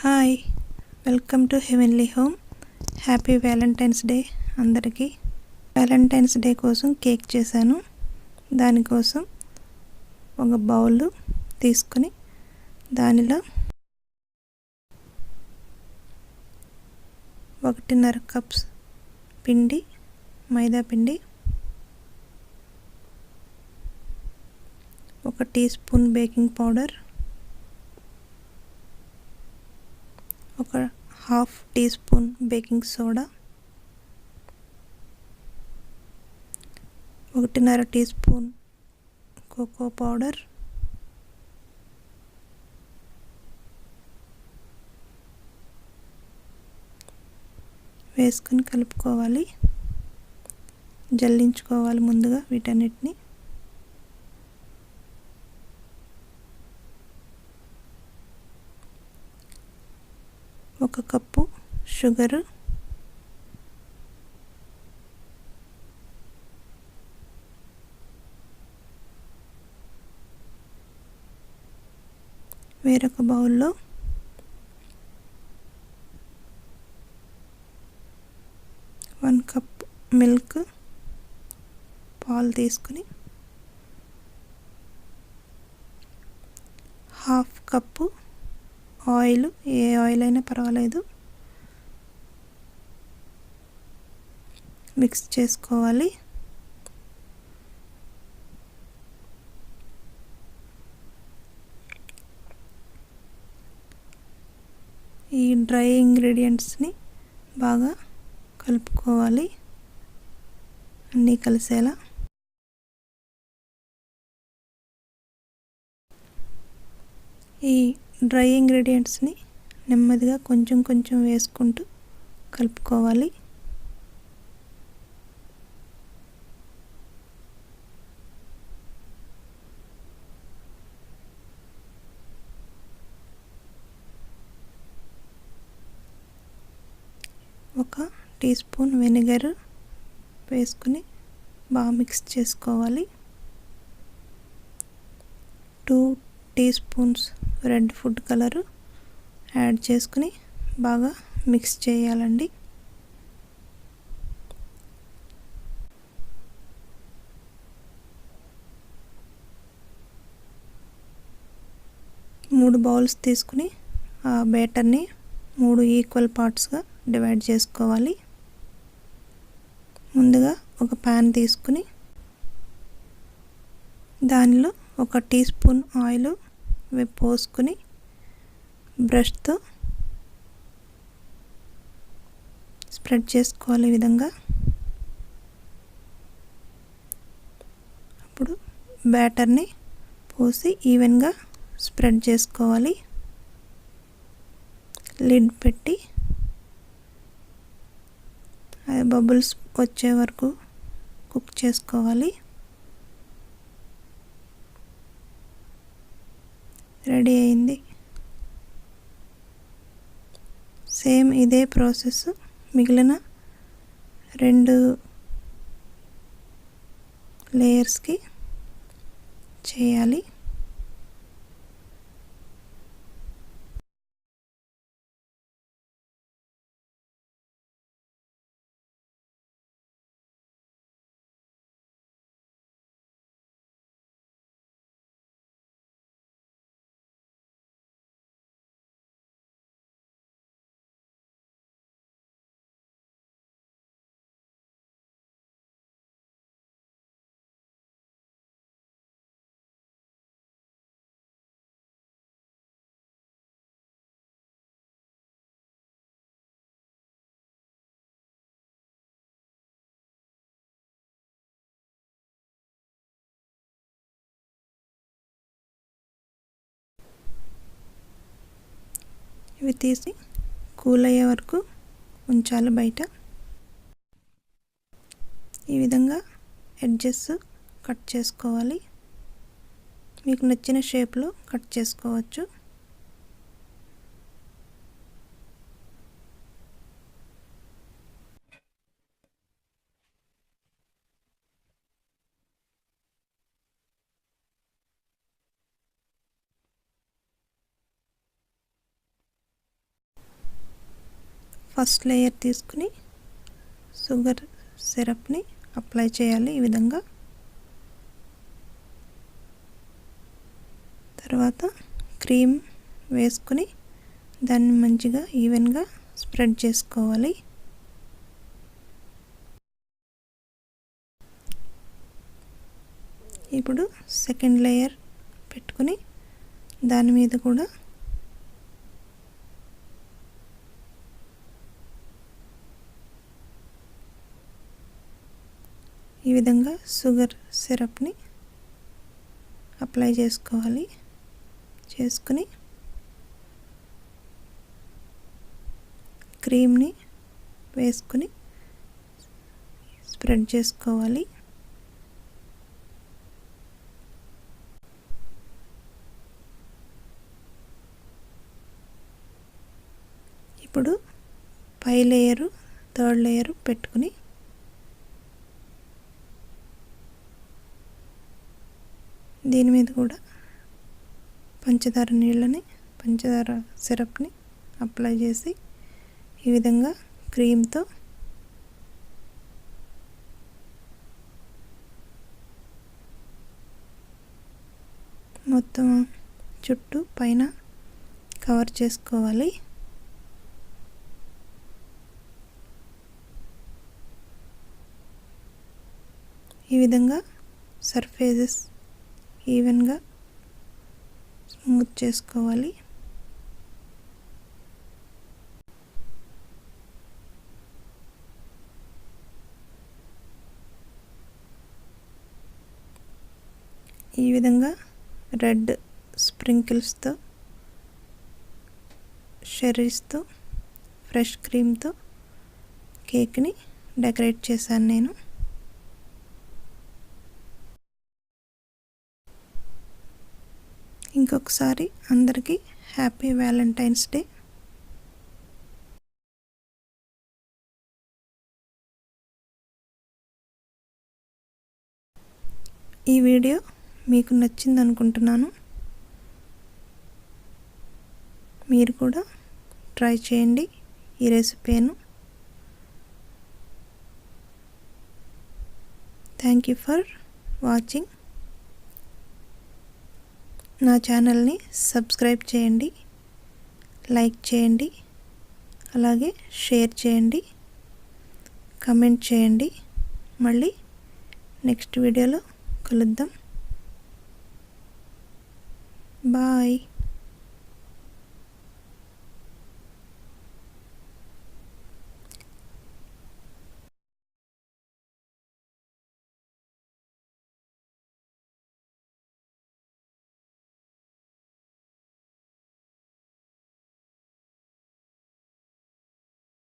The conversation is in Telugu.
Hi, welcome to heavenly home. Happy Valentine's day అందరికీ. వ్యాలంటైన్స్ డే కోసం కేక్ చేశాను. దానికోసం ఒక బౌల్ తీసుకుని దానిలో 1.5 కప్స్ పిండి, మైదా పిండి, 1 teaspoon baking powder, 1/2 teaspoon baking soda, 1.5 teaspoon cocoa powder, వేసుకొని కలుపుకోవాలి. జల్లించుకోవాలి ముందుగా వీటన్నిటిని. ఒక కప్పు షుగరు, వేరొక బౌల్లో 1 కప్ మిల్క్, పాలు తీసుకుని 1/2 కప్పు ఆయిల్, ఏ ఆయిల్ అయినా పర్వాలేదు, మిక్స్ చేసుకోవాలి. ఈ డ్రై ఇంగ్రీడియంట్స్ని బాగా కలుపుకోవాలి అన్నీ కలిసేలా. ఈ డ్రై ఇంగ్రీడియంట్స్ని నెమ్మదిగా కొంచెం కొంచెం వేసుకుంటూ కలుపుకోవాలి. ఒక టీ స్పూన్ వినెగర్ వేసుకుని బాగా మిక్స్ చేసుకోవాలి. 2 teaspoons red food colour add చేసుకుని బాగా మిక్స్ చేయాలండి. మూడు బౌల్స్ తీసుకుని ఆ బ్యాటర్ని 3 ఈక్వల్ పార్ట్స్గా డివైడ్ చేసుకోవాలి. ముందుగా ఒక ప్యాన్ తీసుకుని దానిలో 1 టీ స్పూన్ ఆయిల్ పోసుకుని బ్రష్తో స్ప్రెడ్ చేసుకోవాలి ఈ విధంగా. అప్పుడు బ్యాటర్ని పోసి ఈవెన్గా స్ప్రెడ్ చేసుకోవాలి. లిడ్ పెట్టి అది బబుల్స్ వచ్చే వరకు కుక్ చేసుకోవాలి. రెడీ అయింది. సేమ్ ఇదే ప్రాసెస్ మిగిలిన 2 లేయర్స్కి చేయాలి. ఇవి తీసి కూల్ అయ్యే వరకు ఉంచాలి బయట. ఈ విధంగా ఎడ్జెస్ కట్ చేసుకోవాలి. మీకు నచ్చిన షేప్లో కట్ చేసుకోవచ్చు. ఫస్ట్ లేయర్ తీసుకుని షుగర్ సిరప్ని అప్లై చేయాలి ఈ విధంగా. తర్వాత క్రీమ్ వేసుకుని దాన్ని మంచిగా ఈవెన్గా స్ప్రెడ్ చేసుకోవాలి. ఇప్పుడు సెకండ్ లేయర్ పెట్టుకుని దాని మీద కూడా ఈ విధంగా షుగర్ సిరప్ని అప్లై చేసుకోవాలి. చేసుకుని క్రీమ్ని వేసుకుని స్ప్రెడ్ చేసుకోవాలి. ఇప్పుడు పై లేయరు థర్డ్ లేయరు పెట్టుకుని దీని మీద కూడా పంచదార సిరప్ని అప్లై చేసి ఈ విధంగా క్రీమ్తో మొత్తం చుట్టూ పైన కవర్ చేసుకోవాలి. ఈ విధంగా సర్ఫేసెస్ ఈవెన్గా స్మూత్ చేసుకోవాలి. ఈ విధంగా రెడ్ స్ప్రింకిల్స్తో, షెర్రీస్తో, ఫ్రెష్ క్రీమ్తో కేక్ని డెకరేట్ చేశాను నేను. ఇంకొకసారి అందరికీ హ్యాపీ వ్యాలంటైన్స్ డే. ఈ వీడియో మీకు నచ్చింది అనుకుంటున్నాను. మీరు కూడా ట్రై చేయండి ఈ రెసిపీను. Thank you for watching. నా ఛానల్ని సబ్స్క్రైబ్ చేయండి, లైక్ చేయండి, అలాగే షేర్ చేయండి, కమెంట్ చేయండి. మళ్ళీ నెక్స్ట్ వీడియోలో కలుద్దాం. బాయ్.